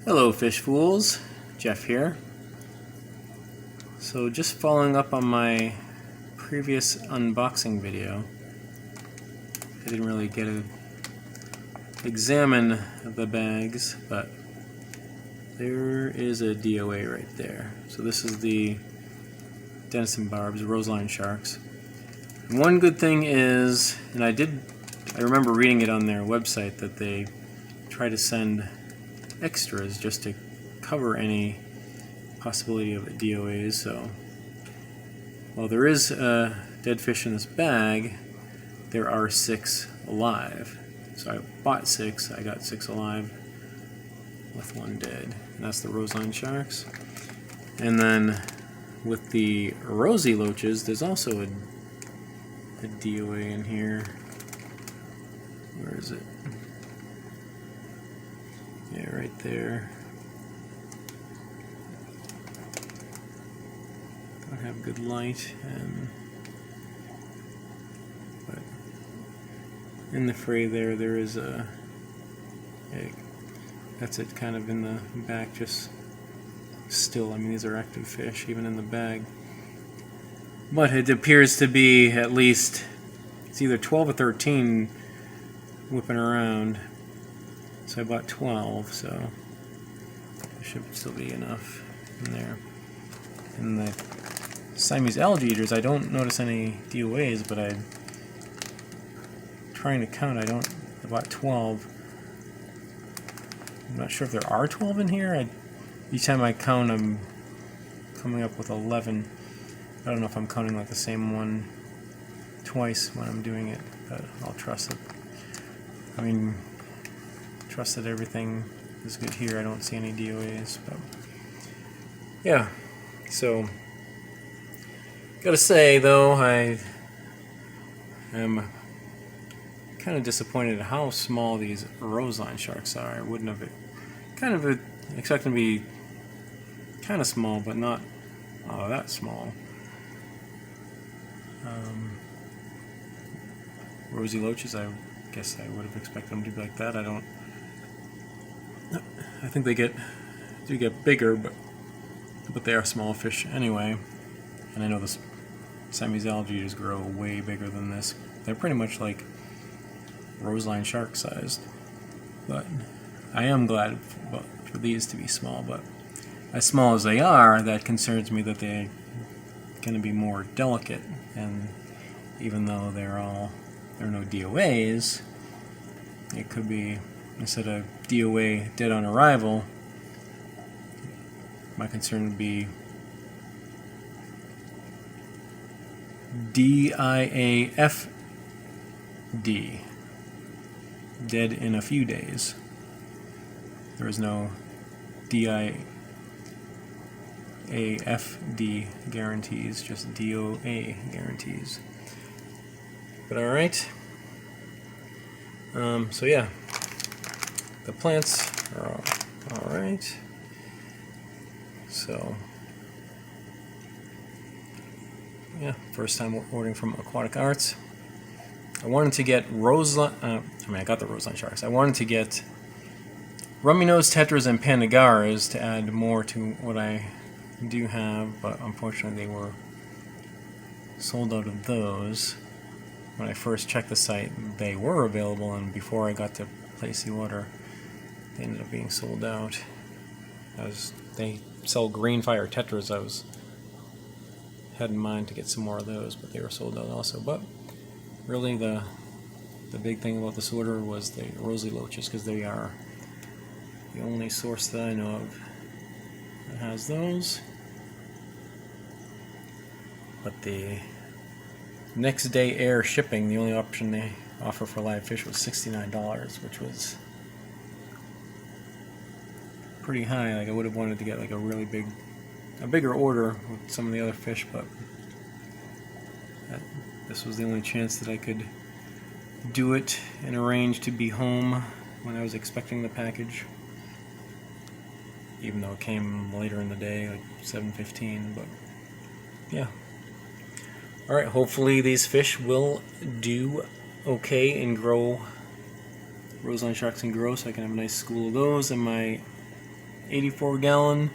Hello fish fools, Jeff here. So just following up on my previous unboxing video, I didn't really get to examine the bags, but there is a DOA right there. So this is the Denison barbs, roseline sharks. And one good thing is, and I remember reading it on their website, that they try to send extras just to cover any possibility of DOAs. So while there is a dead fish in this bag, there are 6 alive. So I bought 6, I got 6 alive with 1 dead, and that's the roseline sharks. And then with the rosy loaches, there's also a DOA in here. Where is it? Yeah, right there. Don't have good light, but in the fray there is a egg. That's it, kind of in the back, just still. I mean, these are active fish, even in the bag. But it appears to be at least, it's either 12 or 13 whipping around. So I bought 12, so there should still be enough in there. And the Siamese algae eaters, I don't notice any DOAs, but I'm trying to count. I bought 12. I'm not sure if there are 12 in here. Each time I count, I'm coming up with 11. I don't know if I'm counting like the same one twice when I'm doing it, but I'll trust it. I mean, trust that everything is good here. I don't see any DOAs, but yeah. So gotta say though, I am kind of disappointed at how small these roseline sharks are. I wouldn't have expected them to be kind of small, but not that small. Rosy loaches, I guess I would have expected them to be like that. I think they do get bigger, but they are small fish anyway. And I know the Siamese algae eaters grow way bigger than this. They're pretty much like roseline shark sized. But I am glad for these to be small. But as small as they are, that concerns me that they're going to be more delicate. And even though there are no DOAs, it could be, instead of DOA, dead on arrival, my concern would be DIAFD, dead in a few days. There is no DIAFD guarantees, just DOA guarantees. But alright. So yeah, the plants are alright. So yeah, first time ordering from Aquatic Arts. I wanted to get I got the roseline sharks. I wanted to get rummy nose tetras and pandagaras to add more to what I do have, but unfortunately they were sold out of those. When I first checked the site, they were available, and before I got to place the order, they ended up being sold out. They sell green fire tetras. I had in mind to get some more of those, but they were sold out also. But really the big thing about this order was the rosy loaches, because they are the only source that I know of that has those. But the next day air shipping, the only option they offer for live fish, was $69, which was pretty high. Like, I would have wanted to get like a bigger order with some of the other fish, but this was the only chance that I could do it and arrange to be home when I was expecting the package, even though it came later in the day, like 7:15. But yeah. Alright, hopefully these fish will do okay and grow. Roseline sharks can grow, so I can have a nice school of those, and my 84-gallon,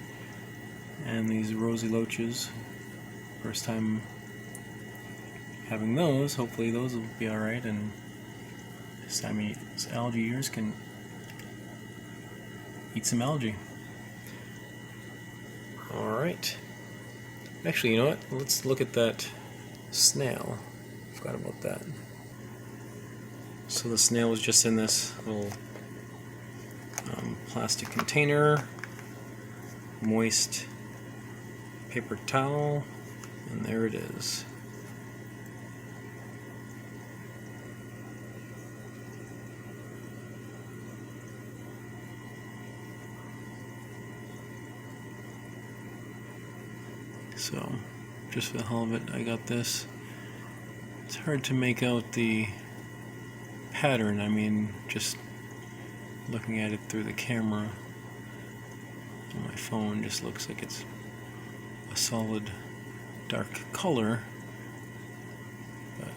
and these rosy loaches. First time having those. Hopefully those will be alright, and Siamese algae eaters can eat some algae. Alright. Actually, you know what? Let's look at that snail. Forgot about that. So the snail was just in this little plastic container, moist paper towel, and there it is. So, just for the hell of it, I got this. It's hard to make out the pattern. I mean, just looking at it through the camera on my phone, just looks like it's a solid dark color. But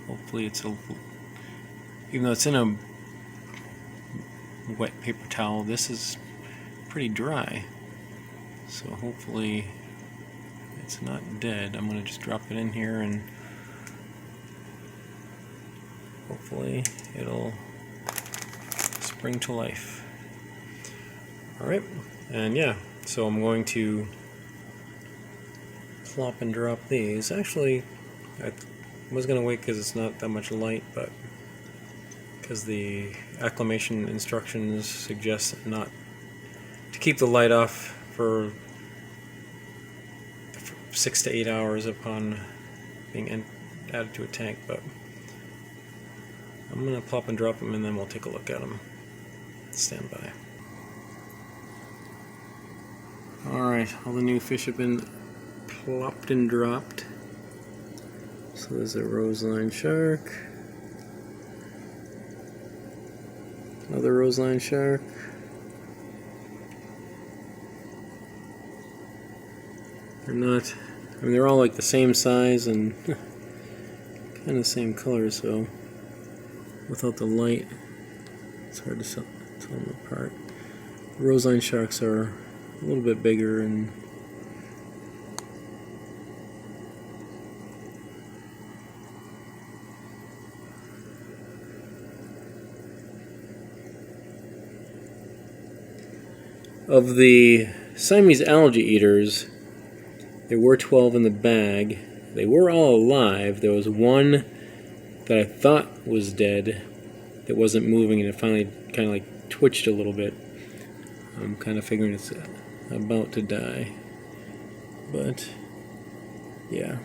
hopefully it's even though it's in a wet paper towel, this is pretty dry. So hopefully it's not dead. I'm going to just drop it in here and hopefully it'll spring to life. Alright, and yeah, so I'm going to plop and drop these. Actually, I was going to wait because it's not that much light, but because the acclimation instructions suggest not to keep the light off for 6 to 8 hours upon being added to a tank, but I'm going to plop and drop them and then we'll take a look at them. Stand by. Alright, all the new fish have been plopped and dropped. So there's a roseline shark, another roseline shark, they're not, I mean they're all like the same size and kind of the same color, so without the light it's hard to tell them apart. The roseline sharks are a little bit bigger and of the Siamese algae eaters, there were 12 in the bag. They were all alive. There was one that I thought was dead that wasn't moving, and it finally kind of like twitched a little bit. I'm kind of figuring it's about to die. But yeah.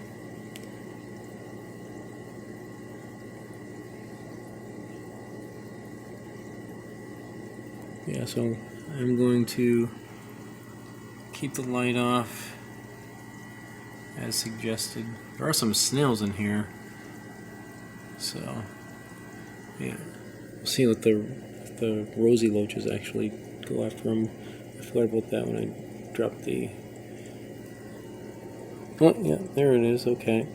Yeah, so I'm going to keep the light off as suggested. There are some snails in here, so yeah, we'll see what the rosy loaches actually go after them. I forgot about that when I dropped the. Oh yeah, there it is. Okay,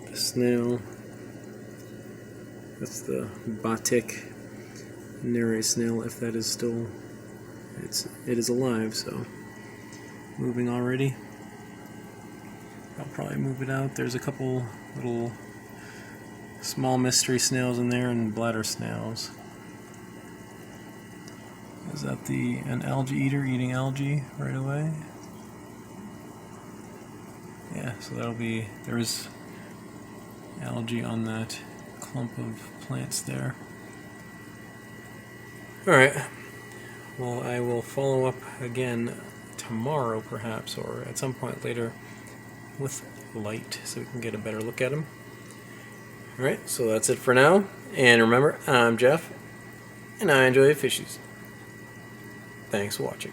the snail. That's the Aquatic Arts snail, if that is still. It is alive, so moving already. I'll probably move it out. There's a couple little small mystery snails in there and bladder snails. Is that an algae eater eating algae right away? Yeah, so that'll be, there's algae on that clump of plants there. Alright, well I will follow up again tomorrow perhaps, or at some point later with light so we can get a better look at them. Alright, so that's it for now, and remember, I'm Jeff, and I enjoy fishies. Thanks for watching.